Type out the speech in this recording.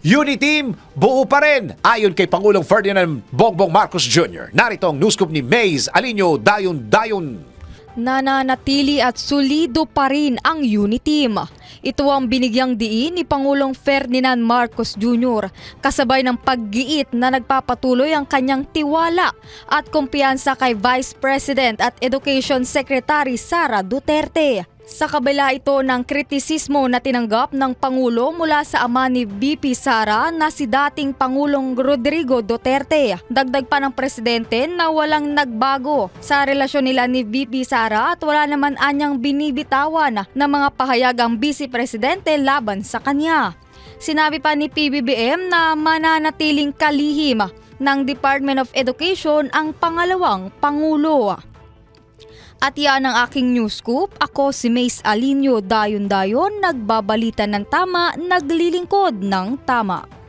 Uniteam, buo pa rin ayon kay Pangulong Ferdinand Bongbong Marcos Jr. Narito ang news scoop ni Maze Alinio Dayon. Nananatili at solido pa rin ang Uniteam. Ito ang binigyang diin ni Pangulong Ferdinand Marcos Jr. kasabay ng paggiit na nagpapatuloy ang kanyang tiwala at kumpiyansa kay Vice President at Education Secretary Sara Duterte. Sa kabila ito ng kritisismo na tinanggap ng Pangulo mula sa ama ni VP Sara na si dating Pangulong Rodrigo Duterte. Dagdag pa ng Presidente na walang nagbago sa relasyon nila ni VP Sara at wala naman anyang binibitawan na mga pahayag ang Vice Presidente laban sa kanya. Sinabi pa ni PBBM na mananatiling kalihim ng Department of Education ang pangalawang Pangulo. At yan ang aking news scoop. Ako si Maze Alinio Dayon, nagbabalita ng tama, naglilingkod ng tama.